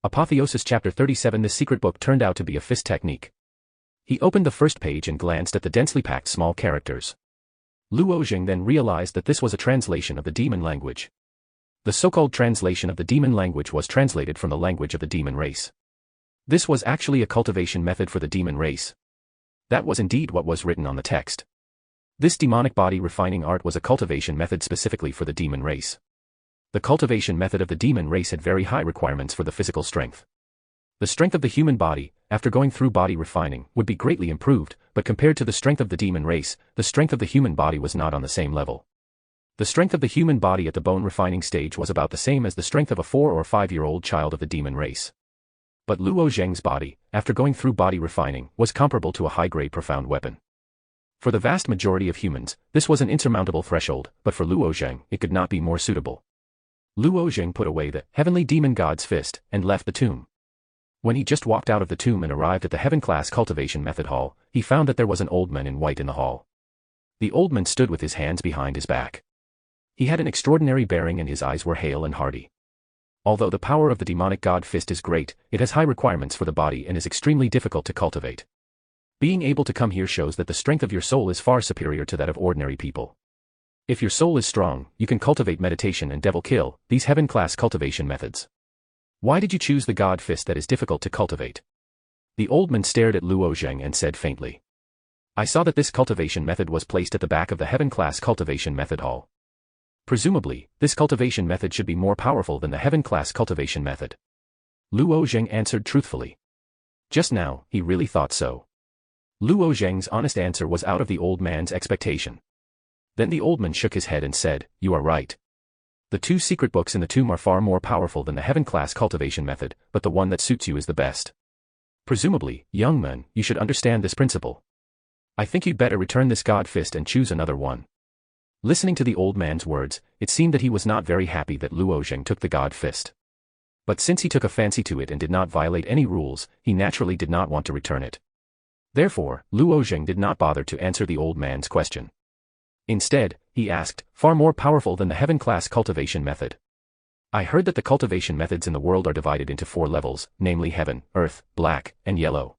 Apotheosis Chapter 37. This secret book turned out to be a fist technique. He opened the first page and glanced at the densely packed small characters. Luo Zheng then realized that this was a translation of the demon language. The so-called translation of the demon language was translated from the language of the demon race. This was actually a cultivation method for the demon race. That was indeed what was written on the text. This demonic body refining art was a cultivation method specifically for the demon race. The cultivation method of the demon race had very high requirements for the physical strength. The strength of the human body, after going through body refining, would be greatly improved, but compared to the strength of the demon race, the strength of the human body was not on the same level. The strength of the human body at the bone refining stage was about the same as the strength of a 4 or 5-year-old child of the demon race. But Luo Zheng's body, after going through body refining, was comparable to a high-grade profound weapon. For the vast majority of humans, this was an insurmountable threshold, but for Luo Zheng, it could not be more suitable. Luo Zheng put away the heavenly demon god's fist and left the tomb. When he just walked out of the tomb and arrived at the heaven-class cultivation method hall, he found that there was an old man in white in the hall. The old man stood with his hands behind his back. He had an extraordinary bearing and his eyes were hale and hearty. Although the power of the demonic god fist is great, it has high requirements for the body and is extremely difficult to cultivate. Being able to come here shows that the strength of your soul is far superior to that of ordinary people. If your soul is strong, you can cultivate meditation and devil kill, these heaven-class cultivation methods. Why did you choose the god fist that is difficult to cultivate? The old man stared at Luo Zheng and said faintly. I saw that this cultivation method was placed at the back of the heaven-class cultivation method hall. Presumably, this cultivation method should be more powerful than the heaven-class cultivation method. Luo Zheng answered truthfully. Just now, he really thought so. Luo Zheng's honest answer was out of the old man's expectation. Then the old man shook his head and said, you are right. The 2 secret books in the tomb are far more powerful than the heaven-class cultivation method, but the one that suits you is the best. Presumably, young man, you should understand this principle. I think you'd better return this god fist and choose another one. Listening to the old man's words, it seemed that he was not very happy that Luo Zheng took the god fist. But since he took a fancy to it and did not violate any rules, he naturally did not want to return it. Therefore, Luo Zheng did not bother to answer the old man's question. Instead, he asked, far more powerful than the heaven-class cultivation method. I heard that the cultivation methods in the world are divided into 4 levels, namely heaven, earth, black, and yellow.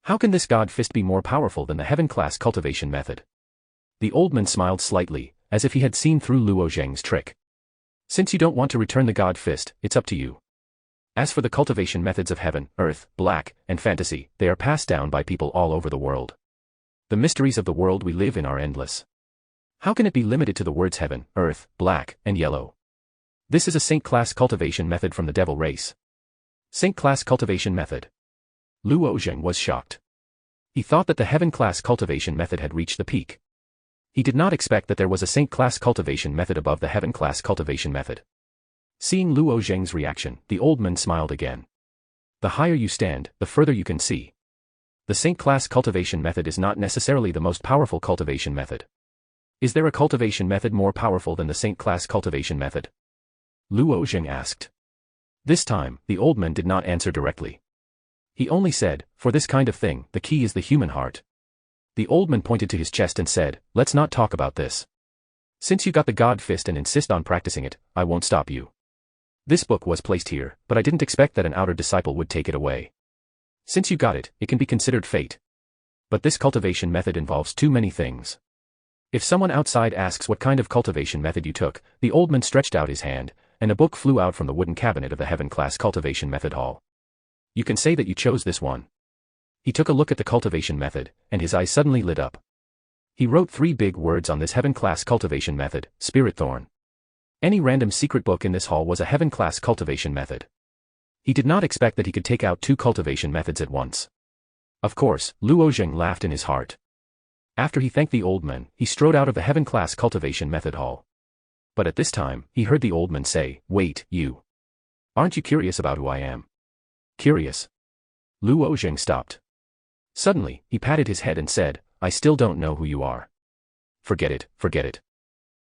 How can this god fist be more powerful than the heaven-class cultivation method? The old man smiled slightly, as if he had seen through Luo Zheng's trick. Since you don't want to return the god fist, it's up to you. As for the cultivation methods of heaven, earth, black, and fantasy, they are passed down by people all over the world. The mysteries of the world we live in are endless. How can it be limited to the words heaven, earth, black, and yellow? This is a saint-class cultivation method from the devil race. Saint-class cultivation method. Luo Zheng was shocked. He thought that the heaven-class cultivation method had reached the peak. He did not expect that there was a saint-class cultivation method above the heaven-class cultivation method. Seeing Luo Zheng's reaction, the old man smiled again. The higher you stand, the further you can see. The saint-class cultivation method is not necessarily the most powerful cultivation method. Is there a cultivation method more powerful than the saint-class cultivation method? Luo Zheng asked. This time, the old man did not answer directly. He only said, for this kind of thing, the key is the human heart. The old man pointed to his chest and said, let's not talk about this. Since you got the god fist and insist on practicing it, I won't stop you. This book was placed here, but I didn't expect that an outer disciple would take it away. Since you got it, it can be considered fate. But this cultivation method involves too many things. If someone outside asks what kind of cultivation method you took, the old man stretched out his hand, and a book flew out from the wooden cabinet of the heaven-class cultivation method hall. You can say that you chose this one. He took a look at the cultivation method, and his eyes suddenly lit up. He wrote 3 big words on this heaven-class cultivation method, Spirit Thorn. Any random secret book in this hall was a heaven-class cultivation method. He did not expect that he could take out 2 cultivation methods at once. Of course, Luo Zheng laughed in his heart. After he thanked the old man, he strode out of the heaven-class cultivation method hall. But at this time, he heard the old man say, wait, you. Aren't you curious about who I am? Curious? Luo Zheng stopped. Suddenly, he patted his head and said, I still don't know who you are. Forget it, forget it.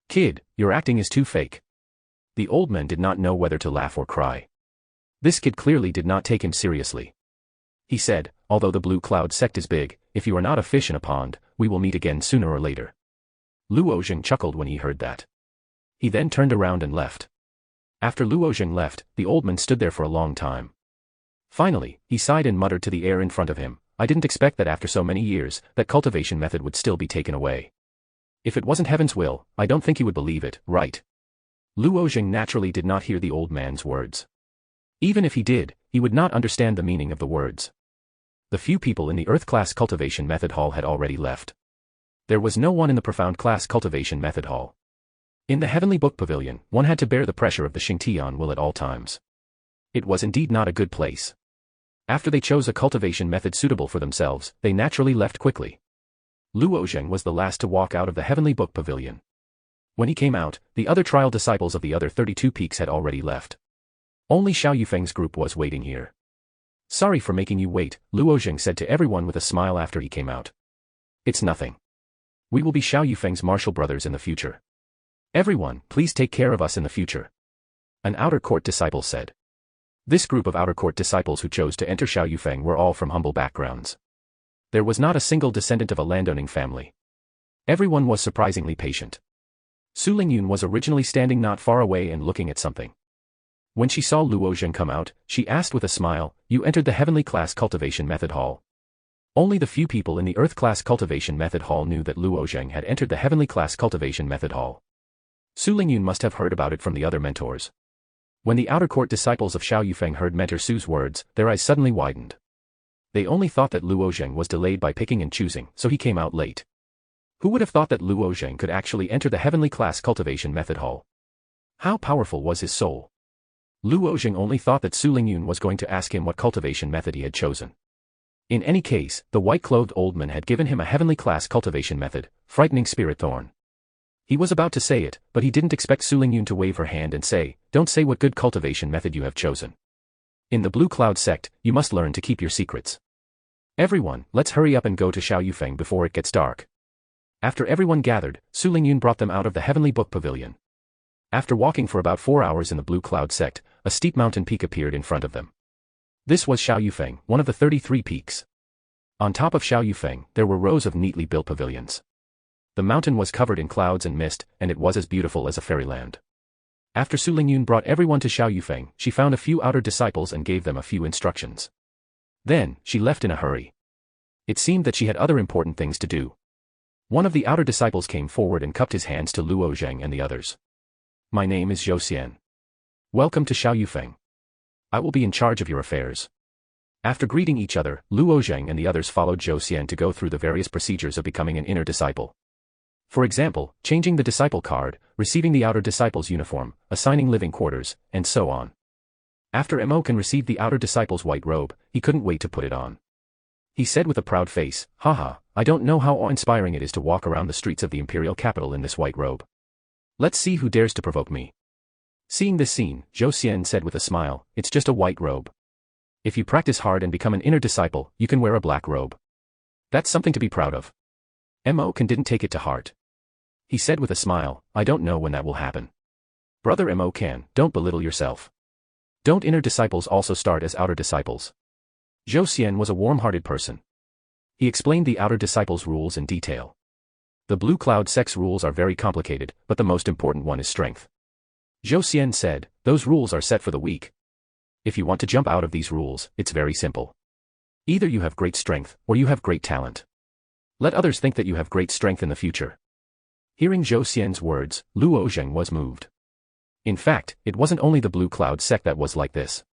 Kid, your acting is too fake. The old man did not know whether to laugh or cry. This kid clearly did not take him seriously. He said, although the blue cloud sect is big, if you are not a fish in a pond, we will meet again sooner or later. Luo Zheng chuckled when he heard that. He then turned around and left. After Luo Zheng left, the old man stood there for a long time. Finally, he sighed and muttered to the air in front of him, I didn't expect that after so many years, that cultivation method would still be taken away. If it wasn't heaven's will, I don't think he would believe it, right? Luo Zheng naturally did not hear the old man's words. Even if he did, he would not understand the meaning of the words. The few people in the Earth-class cultivation method hall had already left. There was no one in the profound class cultivation method hall. In the heavenly book pavilion, one had to bear the pressure of the Xingtian will at all times. It was indeed not a good place. After they chose a cultivation method suitable for themselves, they naturally left quickly. Luo Zheng was the last to walk out of the heavenly book pavilion. When he came out, the other trial disciples of the other 32 peaks had already left. Only Xiao Yufeng's group was waiting here. Sorry for making you wait, Luo Zheng said to everyone with a smile after he came out. It's nothing. We will be Xiao Yufeng's martial brothers in the future. Everyone, please take care of us in the future. An outer court disciple said. This group of outer court disciples who chose to enter Xiao Yufeng were all from humble backgrounds. There was not a single descendant of a landowning family. Everyone was surprisingly patient. Su Lingyun was originally standing not far away and looking at something. When she saw Luo Zheng come out, she asked with a smile, You entered the heavenly class cultivation method hall. Only the few people in the earth class cultivation method hall knew that Luo Zheng had entered the heavenly class cultivation method hall. Su Lingyun must have heard about it from the other mentors. When the outer court disciples of Xiao Yufeng heard Mentor Su's words, their eyes suddenly widened. They only thought that Luo Zheng was delayed by picking and choosing, so he came out late. Who would have thought that Luo Zheng could actually enter the heavenly class cultivation method hall? How powerful was his soul? Luo Zheng only thought that Su Lingyun was going to ask him what cultivation method he had chosen. In any case, the white-clothed old man had given him a heavenly class cultivation method, frightening spirit thorn. He was about to say it, but he didn't expect Su Lingyun to wave her hand and say, Don't say what good cultivation method you have chosen. In the Blue Cloud sect, you must learn to keep your secrets. Everyone, let's hurry up and go to Xiao Yufeng before it gets dark. After everyone gathered, Su Lingyun brought them out of the heavenly book pavilion. After walking for about 4 hours in the Blue Cloud sect, a steep mountain peak appeared in front of them. This was Xiao Yufeng, one of the 33 peaks. On top of Xiao Yufeng, there were rows of neatly built pavilions. The mountain was covered in clouds and mist, and it was as beautiful as a fairyland. After Su Lingyun brought everyone to Xiao Yufeng, she found a few outer disciples and gave them a few instructions. Then, she left in a hurry. It seemed that she had other important things to do. One of the outer disciples came forward and cupped his hands to Luo Zheng and the others. My name is Zhou Xian. Welcome to Xiao Yufeng. I will be in charge of your affairs. After greeting each other, Luo Zheng and the others followed Zhou Xian to go through the various procedures of becoming an inner disciple. For example, changing the disciple card, receiving the outer disciple's uniform, assigning living quarters, and so on. After Mo Can received the outer disciple's white robe, he couldn't wait to put it on. He said with a proud face, Haha, I don't know how awe-inspiring it is to walk around the streets of the imperial capital in this white robe. Let's see who dares to provoke me. Seeing this scene, Zhou Xian said with a smile, It's just a white robe. If you practice hard and become an inner disciple, you can wear a black robe. That's something to be proud of. Mo Can didn't take it to heart. He said with a smile, I don't know when that will happen. Brother Mo Can, don't belittle yourself. Don't inner disciples also start as outer disciples? Zhou Xian was a warm-hearted person. He explained the outer disciples' rules in detail. The Blue Cloud sect's rules are very complicated, but the most important one is strength. Zhou Xian said, Those rules are set for the weak. If you want to jump out of these rules, it's very simple. Either you have great strength, or you have great talent. Let others think that you have great strength in the future. Hearing Zhou Xian's words, Luo Zheng was moved. In fact, it wasn't only the Blue Cloud sect that was like this.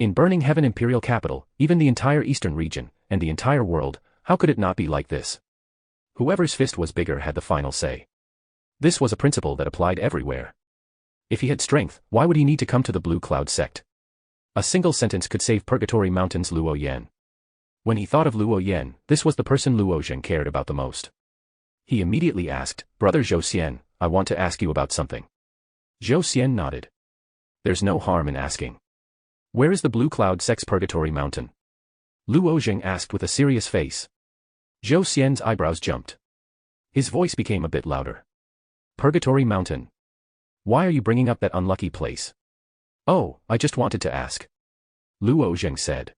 In Burning Heaven Imperial Capital, even the entire eastern region, and the entire world, how could it not be like this? Whoever's fist was bigger had the final say. This was a principle that applied everywhere. If he had strength, why would he need to come to the Blue Cloud sect? A single sentence could save Purgatory Mountain's Luo Yan. When he thought of Luo Yan, this was the person Luo Zheng cared about the most. He immediately asked, Brother Zhou Xian, I want to ask you about something. Zhou Xian nodded. There's no harm in asking. Where is the Blue Cloud sect's Purgatory Mountain? Luo Zheng asked with a serious face. Zhou Xian's eyebrows jumped. His voice became a bit louder. Purgatory Mountain. Why are you bringing up that unlucky place? Oh, I just wanted to ask. Luo Zheng said.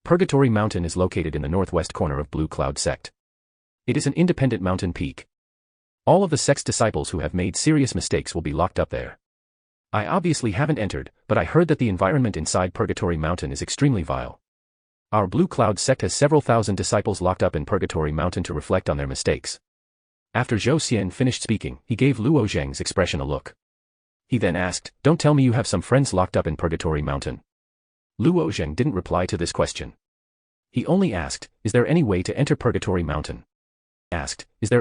Purgatory Mountain is located in the northwest corner of Blue Cloud sect. It is an independent mountain peak. All of the sect's disciples who have made serious mistakes will be locked up there. I obviously haven't entered, but I heard that the environment inside Purgatory Mountain is extremely vile. Our Blue Cloud sect has several thousand disciples locked up in Purgatory Mountain to reflect on their mistakes. After Zhou Xian finished speaking, he gave Luo Zheng's expression a look. He then asked, "Don't tell me you have some friends locked up in Purgatory Mountain." Luo Zheng didn't reply to this question. He only asked, "Is there any way to enter Purgatory Mountain?" Asked, "Is there